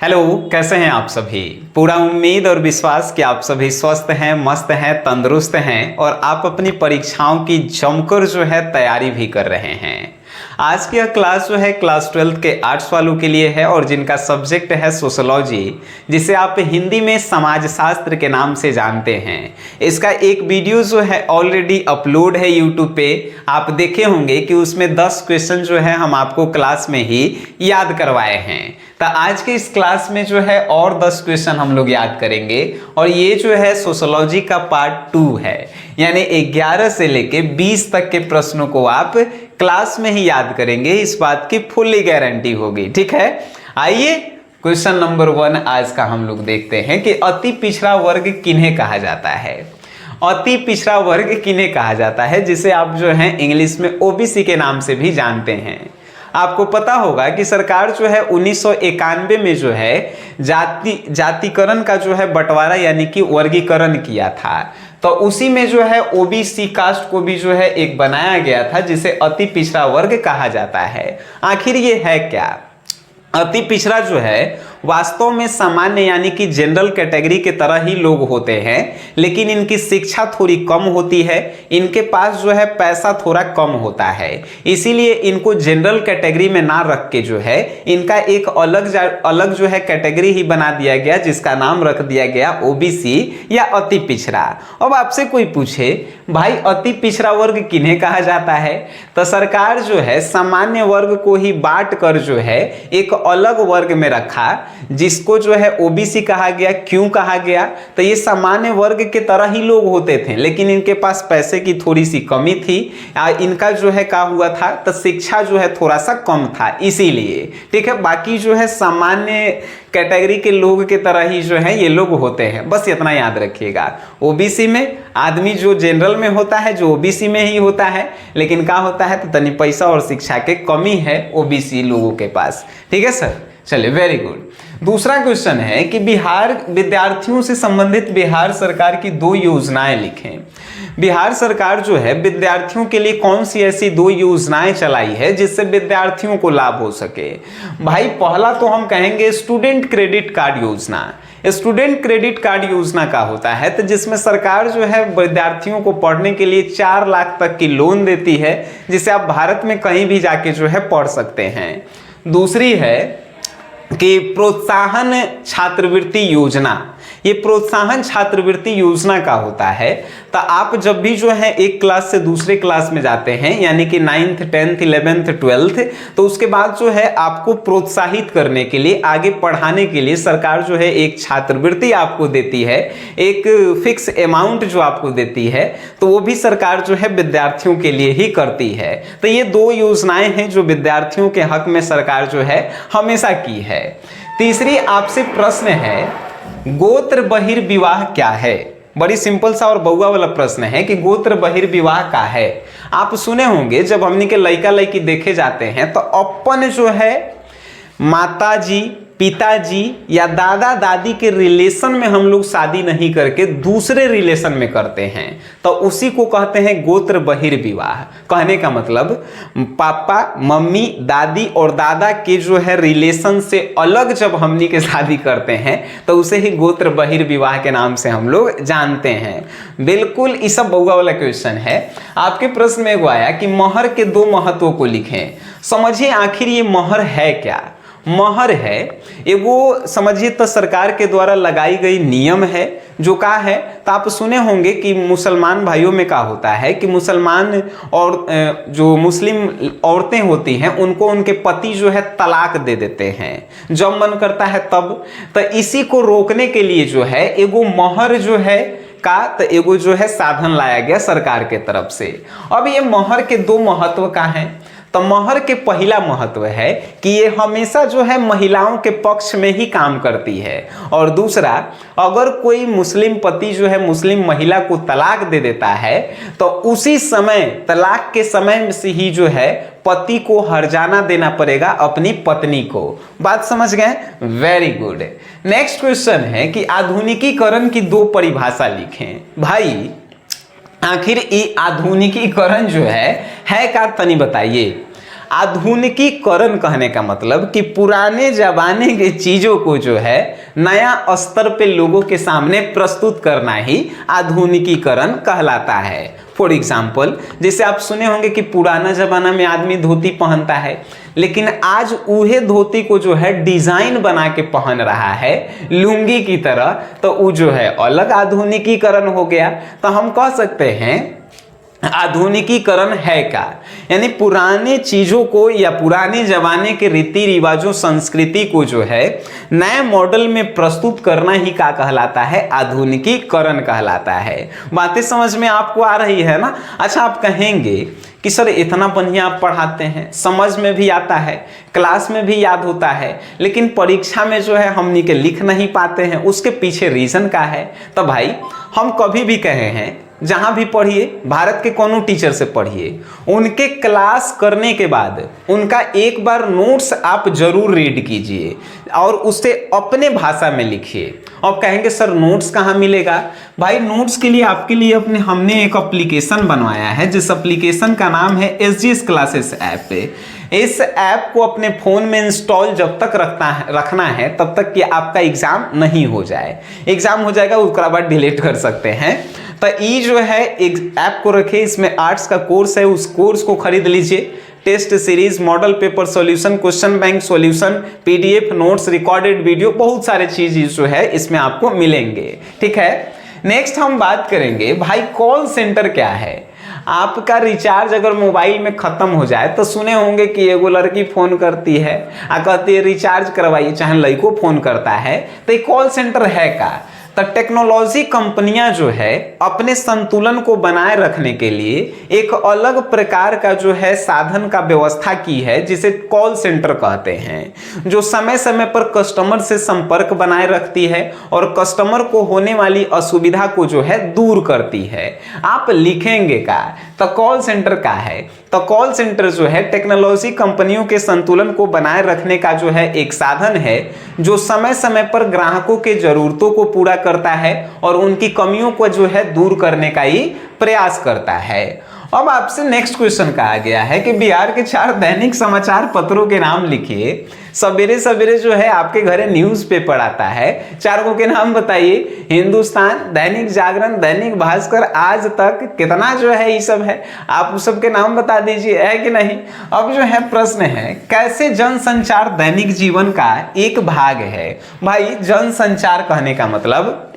Hello, कैसे हैं आप सभी। पूरा उम्मीद और विश्वास कि आप सभी स्वस्थ हैं, मस्त हैं, तंदुरुस्त हैं और आप अपनी परीक्षाओं की जमकर तैयारी भी कर रहे हैं। आज की यह क्लास क्लास 12 के आर्ट्स वालों के लिए है और जिनका सब्जेक्ट है सोशोलॉजी, जिसे आप हिंदी में समाजशास्त्र के नाम से जानते हैं। इसका एक वीडियो ऑलरेडी अपलोड है यूट्यूब पे, आप देखे होंगे कि उसमें 10 क्वेश्चन हम आपको क्लास में ही याद करवाए हैं। तो आज के इस क्लास में और 10 क्वेश्चन हम लोग याद करेंगे और ये सोशोलॉजी का पार्ट 2 है, यानी 11 से लेके 20 तक के प्रश्नों को आप क्लास में ही याद करेंगे, इस बात की फुल्ली गारंटी होगी। ठीक है, आइए क्वेश्चन नंबर 1 आज का हम लोग देखते हैं कि अति पिछड़ा वर्ग किन्हें कहा जाता है। अति पिछड़ा वर्ग किन्हें कहा जाता है, जिसे आप इंग्लिश में ओबीसी के नाम से भी जानते हैं। आपको पता होगा कि सरकार 1991 में जातिकरण का बंटवारा यानी कि वर्गीकरण किया था। तो उसी में ओबीसी कास्ट को भी एक बनाया गया था, जिसे अति पिछड़ा वर्ग कहा जाता है। आखिर ये है क्या? अति पिछड़ा वास्तव में सामान्य यानी कि जनरल कैटेगरी के तरह ही लोग होते हैं, लेकिन इनकी शिक्षा थोड़ी कम होती है, इनके पास पैसा थोड़ा कम होता है, इसीलिए इनको जनरल कैटेगरी में ना रख के इनका एक अलग कैटेगरी ही बना दिया गया, जिसका नाम रख दिया गया ओबीसी या अति पिछड़ा। अब आपसे कोई पूछे भाई अति पिछड़ा वर्ग किन्हें कहा जाता है, तो सरकार सामान्य वर्ग को ही बांट कर एक अलग वर्ग में रखा, जिसको ओबीसी कहा गया। क्यों कहा गया? तो ये सामान्य वर्ग के तरह ही लोग होते थे, लेकिन इनके पास पैसे की थोड़ी सी कमी थी। इनका क्या हुआ था, तो शिक्षा थोड़ा सा कम था, इसीलिए। ठीक है, बाकी सामान्य कैटेगरी के लोग के तरह ही ये लोग होते हैं, बस इतना याद रखिएगा। ओबीसी में आदमी जो जनरल में होता है, जो ओबीसी में ही होता है, लेकिन क्या होता है, तो तनी पैसा और शिक्षा के कमी है ओबीसी लोगों के पास। ठीक है सर, चलिए, वेरी गुड। दूसरा क्वेश्चन है कि बिहार विद्यार्थियों से संबंधित बिहार सरकार की 2 योजनाएं लिखें। बिहार सरकार विद्यार्थियों के लिए कौन सी ऐसी 2 योजनाएं चलाई है जिससे विद्यार्थियों को लाभ हो सके। भाई पहला तो हम कहेंगे स्टूडेंट क्रेडिट कार्ड योजना। स्टूडेंट क्रेडिट कार्ड योजना का होता है तो जिसमें सरकार विद्यार्थियों को पढ़ने के लिए 4 लाख तक की लोन देती है, जिसे आप भारत में कहीं भी जाके पढ़ सकते हैं। दूसरी है कि प्रोत्साहन छात्रवृत्ति योजना। ये प्रोत्साहन छात्रवृत्ति योजना का होता है, तो आप जब भी एक क्लास से दूसरे क्लास में जाते हैं, यानी कि 9th 10th 11th 12th, तो उसके बाद आपको प्रोत्साहित करने के लिए, आगे पढ़ाने के लिए सरकार एक छात्रवृत्ति आपको देती है, एक फिक्स अमाउंट जो आपको देती है, तो वो भी सरकार विद्यार्थियों के लिए ही करती है। तो ये 2 योजनाएं हैं जो विद्यार्थियों के हक में सरकार हमेशा की है। तीसरी आपसे प्रश्न है, गोत्र बहिर्विवाह क्या है। बड़ी सिंपल सा और बउआ वाला प्रश्न है कि गोत्र बहिर्विवाह क्या है। आप सुने होंगे जब हमनी के लड़का लड़की देखे जाते हैं तो अपन माता जी, पिताजी या दादा दादी के रिलेशन में हम लोग शादी नहीं करके दूसरे रिलेशन में करते हैं, तो उसी को कहते हैं गोत्र बहिर्विवाह। कहने का मतलब पापा, मम्मी, दादी और दादा के रिलेशन से अलग जब हमनी के शादी करते हैं तो उसे ही गोत्र बहिर्विवाह के नाम से हम लोग जानते हैं। बिल्कुल, इस सब बउआ वाला क्वेश्चन है। आपके प्रश्न में एगो आया कि महर के 2 महत्वों को लिखें। समझिए आखिर ये महर है क्या। महर है एगो, समझिए तो सरकार के द्वारा लगाई गई नियम है, जो का है, तो आप सुने होंगे कि मुसलमान भाइयों में क्या होता है कि मुसलमान और जो मुस्लिम औरतें होती हैं उनको उनके पति तलाक दे देते हैं जब मन करता है तब। तो इसी को रोकने के लिए एगो महर का तो एगो साधन लाया गया सरकार के तरफ से। अब ये महर के 2 महत्व का है। तो महर के पहला महत्व है कि ये हमेशा महिलाओं के पक्ष में ही काम करती है, और दूसरा, अगर कोई मुस्लिम पति मुस्लिम महिला को तलाक दे देता है तो उसी समय, तलाक के समय से ही पति को हर्जाना देना पड़ेगा अपनी पत्नी को। बात समझ गए? Very good. नेक्स्ट क्वेश्चन है कि आधुनिकीकरण की 2 परिभाषा लिखें। भाई आखिर ये आधुनिकीकरण है क्या, तनी बताइए। आधुनिकीकरण कहने का मतलब कि पुराने जमाने के चीजों को जो है नया स्तर पे लोगों के सामने प्रस्तुत करना ही आधुनिकीकरण कहलाता है। फॉर एग्जाम्पल, जैसे आप सुने होंगे कि पुराना जमाना में आदमी धोती पहनता है, लेकिन आज उहे धोती को जो है डिजाइन बना के पहन रहा है लुंगी की तरह, तो वो जो है अलग आधुनिकीकरण हो गया। तो हम कह सकते हैं आधुनिकीकरण है का, यानी पुराने चीजों को या पुराने जमाने के रीति रिवाजों संस्कृति को जो है नए मॉडल में प्रस्तुत करना ही का कहलाता है, आधुनिकीकरण कहलाता है। बातें समझ में आपको आ रही है ना? अच्छा, आप कहेंगे कि सर इतना बढ़िया आप पढ़ाते हैं, समझ में भी आता है, क्लास में भी याद होता है, लेकिन परीक्षा में जो है हमनी के लिख नहीं पाते हैं, उसके पीछे रीजन का है। तो भाई हम कभी भी कहे हैं जहां भी पढ़िए, भारत के कोनो टीचर से पढ़िए, उनके क्लास करने के बाद उनका एक बार नोट्स आप जरूर रीड कीजिए और उसे अपने भाषा में लिखिए। अब कहेंगे सर नोट्स कहाँ मिलेगा? भाई नोट्स के लिए आपके लिए हमने एक एप्लीकेशन बनवाया है, जिस एप्लीकेशन का नाम है SGS क्लासेस ऐप। इस ऐप को अपने फोन में इंस्टॉल जब तक रखना है तब तक कि आपका एग्जाम नहीं हो जाए। एग्जाम हो जाएगा उसके बाद डिलीट कर सकते हैं। तो ये जो है एक ऐप को रखे, इसमें आर्ट्स का कोर्स है, उस कोर्स को खरीद लीजिए। Test series, model paper solution, question bank solution, PDF notes, recorded video, बहुत सारे चीज जो है इसमें आपको मिलेंगे। ठीक है, नेक्स्ट हम बात करेंगे भाई कॉल सेंटर क्या है। आपका रिचार्ज अगर मोबाइल में खत्म हो जाए तो सुने होंगे कि एगो लड़की फोन करती है आ कहती है रिचार्ज करवाइए, चाहे लड़को फोन करता है, तो ये कॉल सेंटर है का? तो टेक्नोलॉजी कंपनियां जो है अपने संतुलन को बनाए रखने के लिए एक अलग प्रकार का जो है साधन का व्यवस्था की है, जिसे कॉल सेंटर कहते हैं, जो समय समय पर कस्टमर से संपर्क बनाए रखती है और कस्टमर को होने वाली असुविधा को जो है दूर करती है। आप लिखेंगे का तो कॉल सेंटर का है, तो कॉल सेंटर जो है टेक्नोलॉजी कंपनियों के संतुलन को बनाए रखने का जो है एक साधन है, जो समय समय पर ग्राहकों के जरूरतों को पूरा करता है और उनकी कमियों को जो है दूर करने का ही प्रयास करता है। अब आपसे नेक्स्ट क्वेश्चन कहा गया है कि बिहार के 4 दैनिक समाचार पत्रों के नाम लिखिए। सवेरे सवेरे जो है आपके घरे न्यूज़पेपर आता है, 4 के नाम बताइए। हिंदुस्तान, दैनिक जागरण, दैनिक भास्कर, आज तक, कितना जो है ये सब है, आप उस सब के नाम बता दीजिए, है कि नहीं। अब जो है प्रश्न है कैसे जनसंचार दैनिक जीवन का एक भाग है। भाई जनसंचार कहने का मतलब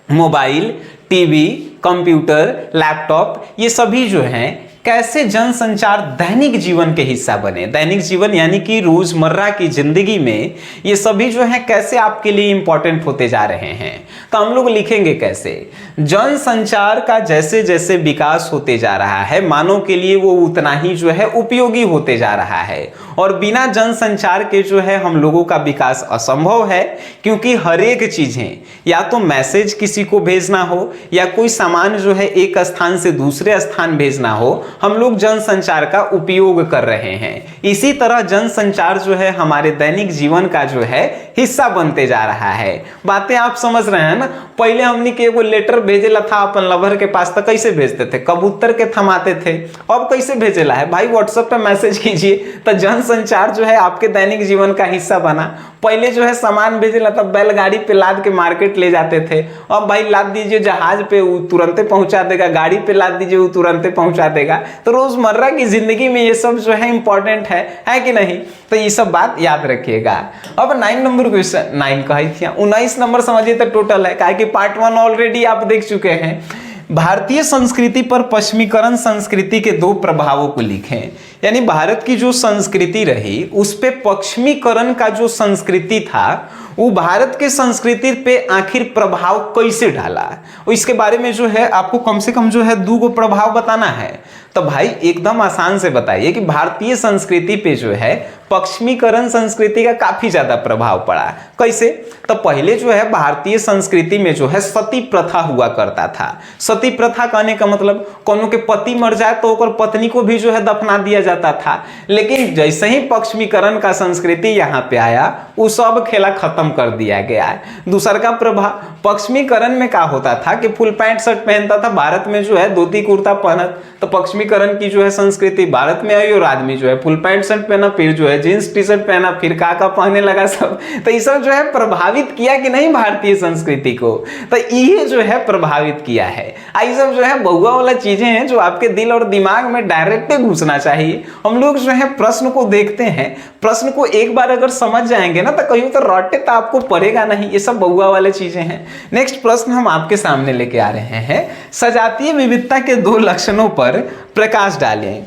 मोबाइल, टीवी, कंप्यूटर, लैपटॉप, ये सभी जो हैं कैसे जनसंचार दैनिक जीवन के हिस्सा बने। दैनिक जीवन यानी कि रोजमर्रा की जिंदगी में ये सभी जो है कैसे आपके लिए इंपॉर्टेंट होते जा रहे हैं। तो हम लोग लिखेंगे कैसे, जनसंचार का जैसे जैसे विकास होते जा रहा है मानव के लिए वो उतना ही जो है उपयोगी होते जा रहा है, और बिना जनसंचार के जो है हम लोगों का विकास असंभव है, क्योंकि हर एक चीजें या तो मैसेज किसी को भेजना हो या कोई सामान जो है एक स्थान से दूसरे स्थान भेजना हो, हम लोग जनसंचार का उपयोग कर रहे हैं। इसी तरह जनसंचार जो है हमारे दैनिक जीवन का जो है हिस्सा बनते जा रहा है। बातें आप समझ रहे हैं ना। पहले हमने के वो लेटर भेजेला था अपन लवर के पास, तो कैसे भेजते थे, कबूतर के थमाते थे। अब कैसे भेजेला है भाई, व्हाट्सएप पे मैसेज कीजिए। तो जनसंचार जो है आपके दैनिक जीवन का हिस्सा बना। पहले जो है सामान भेजेला तब बैलगाड़ी पे लाद के मार्केट ले जाते थे। अब भाई लाद दीजिए जहाज पे, वो तुरंत पहुंचा देगा, गाड़ी पे लाद दीजिए वो तुरंत पहुंचा देगा। तो रोजमर्रा की जिंदगी में ये सब जो है इंपॉर्टेंट है कि नहीं। तो ये सब बात याद रखिएगा। अब 9 नंबर क्वेश्चन, 9 कही थी, 19 नंबर समझिए तो टोटल है, काहे कि पार्ट 1 ऑलरेडी आप देख चुके हैं। भारतीय संस्कृति पर पश्चिमीकरण संस्कृति के 2 प्रभावों को लिखें। यानी भारत की जो संस्कृति रही उस पे पश्चिमीकरण का जो संस्कृति था वो भारत के संस्कृति पे आखिर प्रभाव कैसे डाला, इसके बारे में जो है आपको कम से कम जो है 2 प्रभाव बताना है। तो भाई एकदम आसान से बताइए कि भारतीय संस्कृति पे जो है पश्चिमीकरण संस्कृति का काफी ज्यादा प्रभाव पड़ा। कैसे? तो पहले जो है भारतीय संस्कृति में जो है सती प्रथा हुआ करता था। सती प्रथा कहने का मतलब कोनो के पति मर जाए तो ओकर पत्नी को भी जो है दफना दिया जाता था, लेकिन जैसे ही पश्चिमीकरण का संस्कृति यहाँ पे आया वो सब खेला खत्म कर दिया गया है। दूसरा का प्रभाव पश्चिमीकरण में क्या होता था कि फुल पैंट शर्ट पहनता था, भारत में जो है धोती कुर्ता पहनत, तो पश्चिमीकरण की जो है संस्कृति भारत में आई और आदमी जो है फुल पैंट शर्ट पहना, फिर जो है जींस टी शर्ट पहना, फिर का पहनने लगा सब। तो ये सब जो है प्रभावित किया कि नहीं भारतीय संस्कृति को, तो ये जो है प्रभावित किया है। ये सब जो है बहुआ वाला चीजें हैं जो आपके दिल और दिमाग में डायरेक्ट घुसना चाहिए। हम लोग जो है प्रश्न को देखते हैं, प्रश्न को एक बार अगर समझ जाएंगे ना तो कहीं तो रटे तो आपको पड़ेगा नहीं। ये सब बहुआ वाले चीजें हैं। नेक्स्ट प्रश्न हम आपके सामने लेके आ रहे हैं, सजातीय विविधता के 2 लक्षणों पर प्रकाश डालें।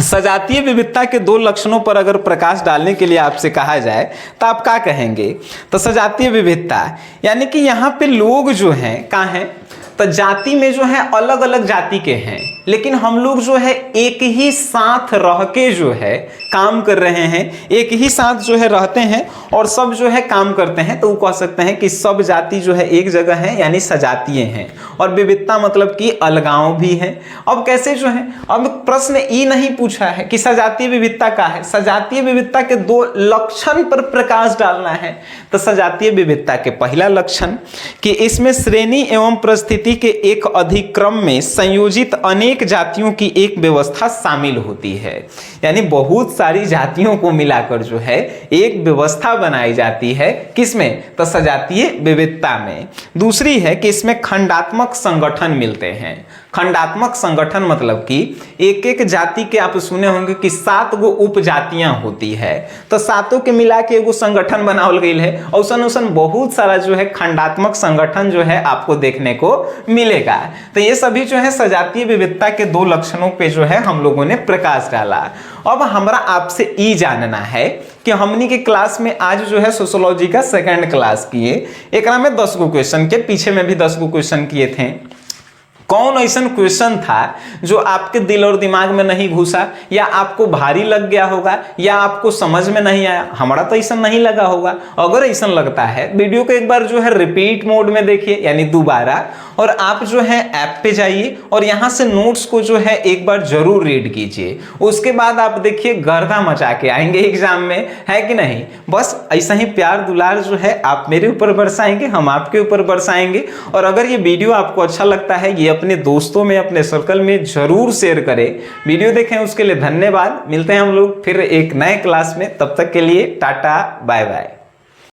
सजातीय विविधता के 2 लक्षणों पर अगर प्रकाश डालने के लिए आपसे कहा जाए तो आप क्या कहेंगे? तो सजातीय विविधता यानी कि यहाँ पे लोग जो हैं कहाँ हैं, तो जाति में जो है अलग अलग जाति के हैं, लेकिन हम लोग जो है एक ही साथ रह के जो है काम कर रहे हैं, एक ही साथ जो है रहते हैं और सब जो है काम करते हैं, तो वो कह सकते हैं कि सब जाति जो है एक जगह है, यानी सजातीय हैं। और विविधता मतलब कि अलगाव भी है। अब कैसे जो है, अब प्रश्न ये नहीं पूछा है कि सजातीय विविधता क्या है, सजातीय विविधता के 2 लक्षण पर प्रकाश डालना है। तो सजातीय विविधता के पहला लक्षण कि इसमें श्रेणी एवं परिस्थिति के एक अधिक्रम में संयोजित अनेक जातियों की एक व्यवस्था शामिल होती है, यानी बहुत सारी जातियों को मिलाकर जो है एक व्यवस्था बनाई जाती है, किसमें? तो सजातीय विविधता में। दूसरी है कि इसमें खंडात्मक संगठन मिलते हैं। खंडात्मक संगठन मतलब कि एक एक जाति के आप सुने होंगे कि 7 गो उपजातियां होती है, तो 7 के मिला के एगो संगठन बनावल गई है। औसन औसन बहुत सारा जो है खंडात्मक संगठन जो है आपको देखने को मिलेगा। तो ये सभी जो है सजातीय विविधता के 2 लक्षणों पे जो है हम लोगों ने प्रकाश डाला। अब हमारा आपसे ये जानना है कि हमनी के क्लास में आज जो है सोशियोलॉजी का 2nd क्लास किए, एक में 10 गो क्वेश्चन के, पीछे में भी 10 गो क्वेश्चन किए थे। कौन ऐसा क्वेश्चन था जो आपके दिल और दिमाग में नहीं घुसा, या आपको भारी लग गया होगा, या आपको समझ में नहीं आया? हमारा तो ऐसा नहीं लगा होगा। अगर ऐसा लगता है वीडियो को एक बार जो है रिपीट मोड में देखिए, यानी दोबारा, और आप जो है ऐप पे जाइए और यहाँ से नोट्स को जो है एक बार जरूर रीड कीजिए। उसके बाद आप देखिए गर्दा मचा के आएंगे एग्जाम में, है कि नहीं? बस ऐसा ही प्यार दुलार जो है आप मेरे ऊपर बरसाएंगे, हम आपके ऊपर बरसाएंगे। और अगर ये वीडियो आपको अच्छा लगता है, ये अपने दोस्तों में, अपने सर्कल में जरूर शेयर करें। वीडियो देखें उसके लिए धन्यवाद। मिलते हैं हम लोग फिर एक नए क्लास में, तब तक के लिए टाटा बाय बाय।